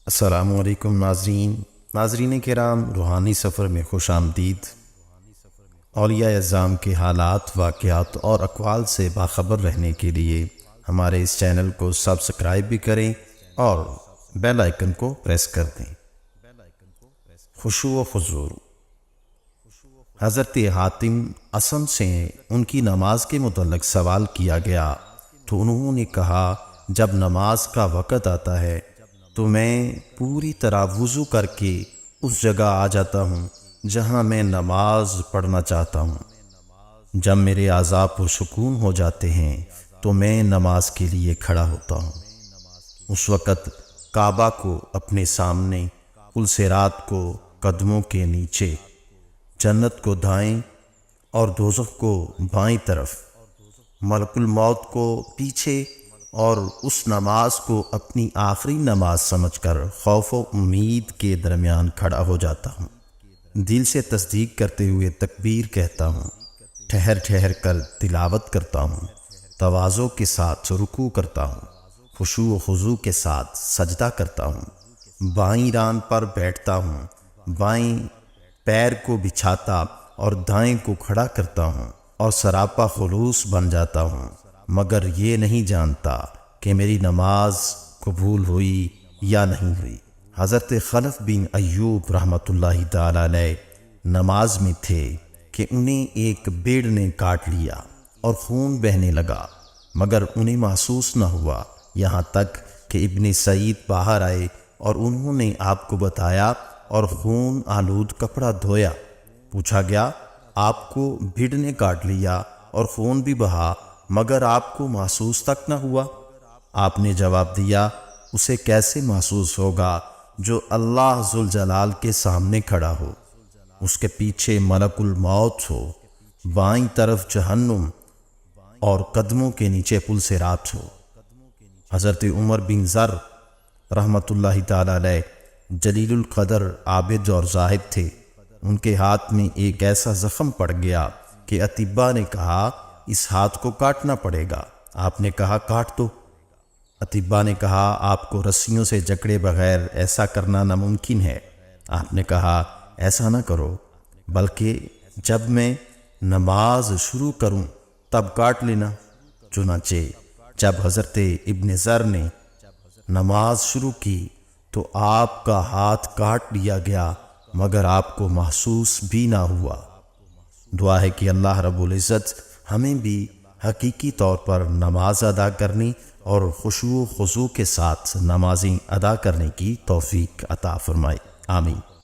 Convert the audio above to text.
السلام علیکم ناظرین کرام، روحانی سفر میں خوش آمدید۔ اولیاء اعظام کے حالات، واقعات اور اقوال سے باخبر رہنے کے لیے ہمارے اس چینل کو سبسکرائب بھی کریں اور بیل آئیکن کو پریس کر دیں۔ خشوع و خضوع۔ حضرت حاتم اسم سے ان کی نماز کے متعلق سوال کیا گیا تو انہوں نے کہا، جب نماز کا وقت آتا ہے تو میں پوری طرح وضو کر کے اس جگہ آ جاتا ہوں جہاں میں نماز پڑھنا چاہتا ہوں۔ جب میرے اعضاء پرسکون ہو جاتے ہیں تو میں نماز کے لیے کھڑا ہوتا ہوں۔ اس وقت کعبہ کو اپنے سامنے، پلسرات کو قدموں کے نیچے، جنت کو دائیں اور دوزخ کو بائیں طرف، ملک الموت کو پیچھے، اور اس نماز کو اپنی آخری نماز سمجھ کر خوف و امید کے درمیان کھڑا ہو جاتا ہوں۔ دل سے تصدیق کرتے ہوئے تکبیر کہتا ہوں، ٹھہر ٹھہر کر تلاوت کرتا ہوں، تواضع کے ساتھ رکوع کرتا ہوں، خشوع و خضوع کے ساتھ سجدہ کرتا ہوں، بائیں ران پر بیٹھتا ہوں، بائیں پیر کو بچھاتا اور دائیں کو کھڑا کرتا ہوں اور سراپا خلوص بن جاتا ہوں، مگر یہ نہیں جانتا کہ میری نماز قبول ہوئی یا نہیں ہوئی۔ حضرت خلف بن ایوب رحمۃ اللہ تعالی علیہ نماز میں تھے کہ انہیں ایک بھیڑ نے کاٹ لیا اور خون بہنے لگا، مگر انہیں محسوس نہ ہوا، یہاں تک کہ ابن سعید باہر آئے اور انہوں نے آپ کو بتایا اور خون آلود کپڑا دھویا۔ پوچھا گیا، آپ کو بھیڑ نے کاٹ لیا اور خون بھی بہا، مگر آپ کو محسوس تک نہ ہوا؟ آپ نے جواب دیا، اسے کیسے محسوس ہوگا جو اللہ ذوالجلال کے سامنے کھڑا ہو، اس کے پیچھے ملک الموت ہو، بائیں طرف جہنم اور قدموں کے نیچے پلسرات ہو۔ حضرت عمر بن ذر رحمۃ اللہ تعالی علیہ جلیل القدر عابد اور زاہد تھے۔ ان کے ہاتھ میں ایک ایسا زخم پڑ گیا کہ اطباء نے کہا، اس ہاتھ کو کاٹنا پڑے گا۔ آپ نے کہا، کاٹ دو۔ اطباء نے کہا، آپ کو رسیوں سے جکڑے بغیر ایسا کرنا ناممکن ہے۔ آپ نے کہا، ایسا نہ کرو، بلکہ جب میں نماز شروع کروں تب کاٹ لینا۔ چنانچہ جب حضرت ابن ذر نے نماز شروع کی تو آپ کا ہاتھ کاٹ لیا گیا، مگر آپ کو محسوس بھی نہ ہوا۔ دعا ہے کہ اللہ رب العزت ہمیں بھی حقیقی طور پر نماز ادا کرنے اور خشوع و خضوع کے ساتھ نمازیں ادا کرنے کی توفیق عطا فرمائے۔ آمین۔